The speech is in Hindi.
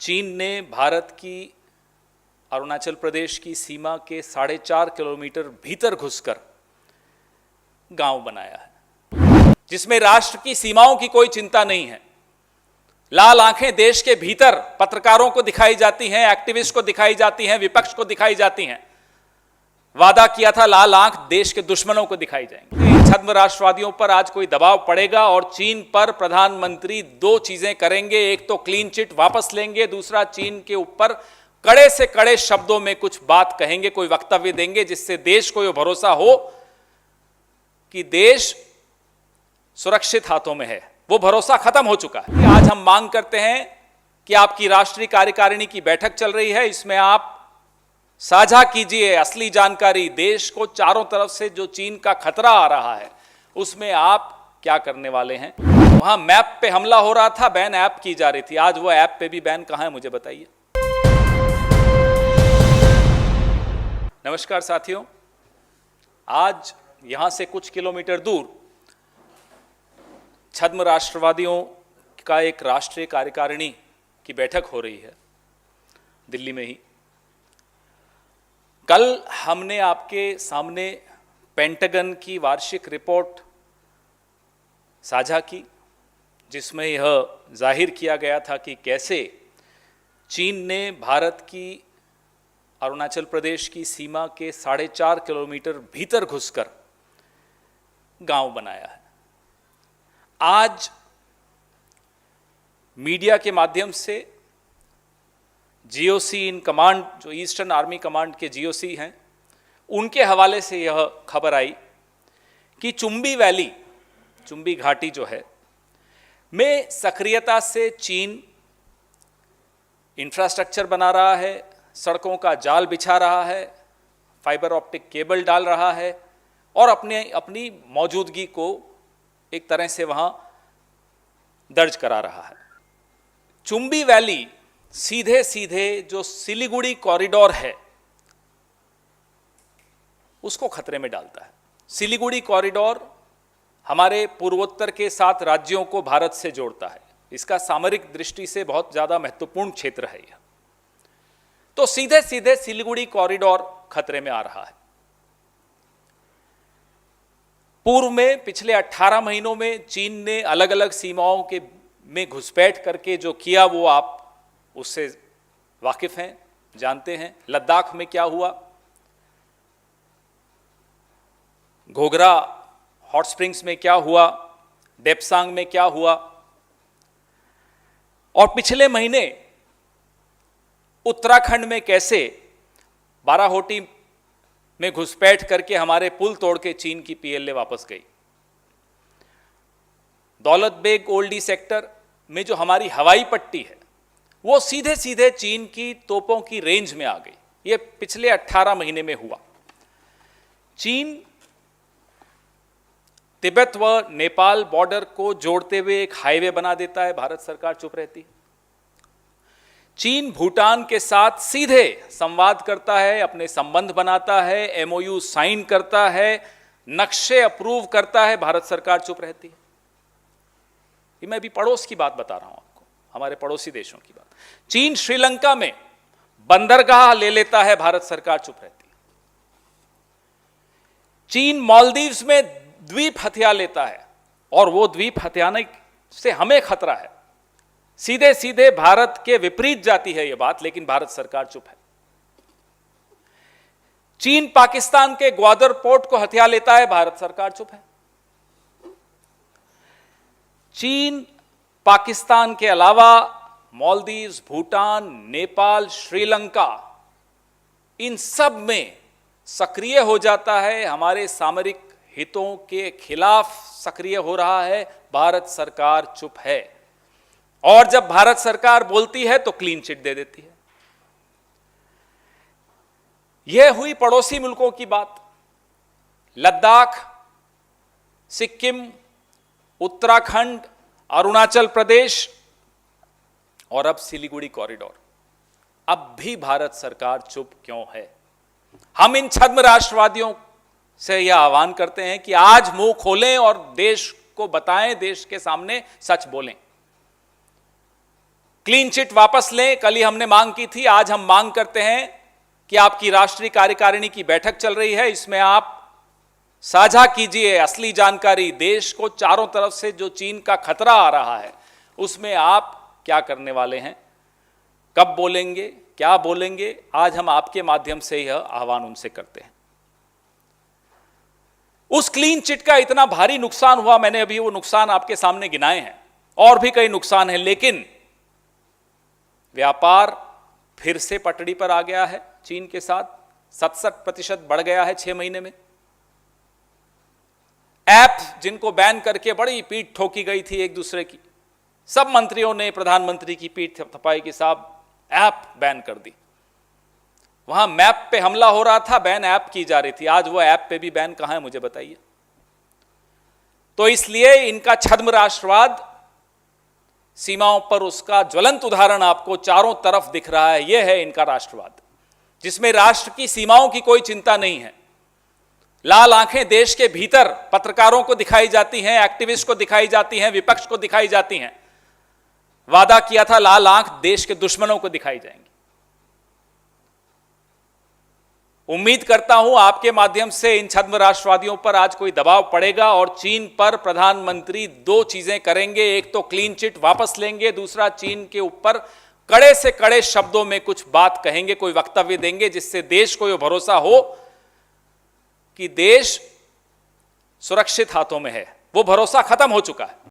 चीन ने भारत की अरुणाचल प्रदेश की सीमा के 4.5 किलोमीटर भीतर घुसकर गांव बनाया है, जिसमें राष्ट्र की सीमाओं की कोई चिंता नहीं है। लाल आंखें देश के भीतर पत्रकारों को दिखाई जाती हैं, एक्टिविस्ट को दिखाई जाती हैं, विपक्ष को दिखाई जाती हैं। वादा किया था लाल आंख देश के दुश्मनों को दिखाई जाएंगे। छद्म राष्ट्रवादियों पर आज कोई दबाव पड़ेगा और चीन पर प्रधानमंत्री दो चीजें करेंगे। एक तो क्लीन चिट वापस लेंगे, दूसरा चीन के ऊपर कड़े से कड़े शब्दों में कुछ बात कहेंगे, कोई वक्तव्य देंगे, जिससे देश को यह भरोसा हो कि देश सुरक्षित हाथों में है। वो भरोसा खत्म हो चुका है। आज हम मांग करते हैं कि आपकी राष्ट्रीय कार्यकारिणी की बैठक चल रही है, इसमें आप साझा कीजिए असली जानकारी। देश को चारों तरफ से जो चीन का खतरा आ रहा है उसमें आप क्या करने वाले हैं। वहां मैप पे हमला हो रहा था, बैन ऐप की जा रही थी, आज वो ऐप पे भी बैन कहां है मुझे बताइए। नमस्कार साथियों, आज यहां से कुछ किलोमीटर दूर छद्म राष्ट्रवादियों का एक राष्ट्रीय कार्यकारिणी की बैठक हो रही है दिल्ली में ही। कल हमने आपके सामने पेंटागन की वार्षिक रिपोर्ट साझा की, जिसमें यह जाहिर किया गया था कि कैसे चीन ने भारत की अरुणाचल प्रदेश की सीमा के 4.5 किलोमीटर भीतर घुसकर गांव बनाया है। आज मीडिया के माध्यम से जीओसी इन कमांड, जो ईस्टर्न आर्मी कमांड के जीओसी हैं, उनके हवाले से यह खबर आई कि चुंबी वैली, चुंबी घाटी जो है, में सक्रियता से चीन इंफ्रास्ट्रक्चर बना रहा है, सड़कों का जाल बिछा रहा है, फाइबर ऑप्टिक केबल डाल रहा है और अपनी मौजूदगी को एक तरह से वहां दर्ज करा रहा है। चुंबी वैली सीधे सीधे जो सिलीगुड़ी कॉरिडोर है उसको खतरे में डालता है। सिलीगुड़ी कॉरिडोर हमारे पूर्वोत्तर के 7 राज्यों को भारत से जोड़ता है। इसका सामरिक दृष्टि से बहुत ज्यादा महत्वपूर्ण क्षेत्र है यह। तो सीधे सीधे सिलीगुड़ी कॉरिडोर खतरे में आ रहा है। पूर्व में पिछले 18 महीनों में चीन ने अलग अलग सीमाओं के में घुसपैठ करके जो किया वो आप उससे वाकिफ हैं, जानते हैं। लद्दाख में क्या हुआ, घोघरा हॉट स्प्रिंग्स में क्या हुआ, डेप्सांग में क्या हुआ, और पिछले महीने उत्तराखंड में कैसे बाराहोटी में घुसपैठ करके हमारे पुल तोड़ के चीन की पीएलए वापस गई। दौलत बेग ओल्डी सेक्टर में जो हमारी हवाई पट्टी है वो सीधे सीधे चीन की तोपों की रेंज में आ गई। ये पिछले 18 महीने में हुआ। चीन तिब्बत व नेपाल बॉर्डर को जोड़ते हुए एक हाईवे बना देता है, भारत सरकार चुप रहती है। चीन भूटान के साथ सीधे संवाद करता है, अपने संबंध बनाता है, एमओयू साइन करता है, नक्शे अप्रूव करता है, भारत सरकार चुप रहती है। ये मैं अभी पड़ोस की बात बता रहा हूं आपको, हमारे पड़ोसी देशों की बात। चीन श्रीलंका में बंदरगाह ले लेता है, भारत सरकार चुप रहती है। चीन मालदीव्स में द्वीप हथिया लेता है और वो द्वीप हथियाने से हमें खतरा है। सीधे सीधे भारत के विपरीत जाती है यह बात, लेकिन भारत सरकार चुप है। चीन पाकिस्तान के ग्वादर पोर्ट को हथिया लेता है, भारत सरकार चुप है। चीन पाकिस्तान के अलावा मालदीव्स, भूटान, नेपाल, श्रीलंका, इन सब में सक्रिय हो जाता है, हमारे सामरिक हितों के खिलाफ सक्रिय हो रहा है। भारत सरकार चुप है और जब भारत सरकार बोलती है तो क्लीन चिट दे देती है। यह हुई पड़ोसी मुल्कों की बात। लद्दाख, सिक्किम, उत्तराखंड, अरुणाचल प्रदेश और अब सिलीगुड़ी कॉरिडोर। अब भी भारत सरकार चुप क्यों है? हम इन छद्म राष्ट्रवादियों से यह आह्वान करते हैं कि आज मुंह खोलें और देश को बताएं, देश के सामने सच बोलें। क्लीन चिट वापस लें। कल ही हमने मांग की थी, आज हम मांग करते हैं कि आपकी राष्ट्रीय कार्यकारिणी की बैठक चल रही है, इसमें आप साझा कीजिए असली जानकारी। देश को चारों तरफ से जो चीन का खतरा आ रहा है उसमें आप क्या करने वाले हैं, कब बोलेंगे, क्या बोलेंगे, आज हम आपके माध्यम से यह आह्वान उनसे करते हैं। उस क्लीन चिट का इतना भारी नुकसान हुआ, मैंने अभी वो नुकसान आपके सामने गिनाए हैं, और भी कई नुकसान हैं, लेकिन व्यापार फिर से पटड़ी पर आ गया है चीन के साथ। 67% बढ़ गया है 6 महीने में। ऐप जिनको बैन करके बड़ी पीठ ठोकी गई थी एक दूसरे की, सब मंत्रियों ने प्रधानमंत्री की पीठ थपथपाई कि साहब ऐप बैन कर दी। वहां मैप पे हमला हो रहा था, बैन ऐप की जा रही थी। आज वो ऐप पे भी बैन कहां है मुझे बताइए। तो इसलिए इनका छद्म राष्ट्रवाद, सीमाओं पर उसका ज्वलंत उदाहरण आपको चारों तरफ दिख रहा है। यह है इनका राष्ट्रवाद, जिसमें राष्ट्र की सीमाओं की कोई चिंता नहीं है। लाल आंखें देश के भीतर पत्रकारों को दिखाई जाती हैं, एक्टिविस्ट को दिखाई जाती हैं, विपक्ष को दिखाई जाती हैं। वादा किया था लाल आंख देश के दुश्मनों को दिखाई जाएंगी। उम्मीद करता हूं आपके माध्यम से इन छद्म राष्ट्रवादियों पर आज कोई दबाव पड़ेगा और चीन पर प्रधानमंत्री 2 चीजें करेंगे। एक तो क्लीन चिट वापस लेंगे, दूसरा चीन के ऊपर कड़े से कड़े शब्दों में कुछ बात कहेंगे, कोई वक्तव्य देंगे, जिससे देश को यह भरोसा हो कि देश सुरक्षित हाथों में है। वो भरोसा खत्म हो चुका है।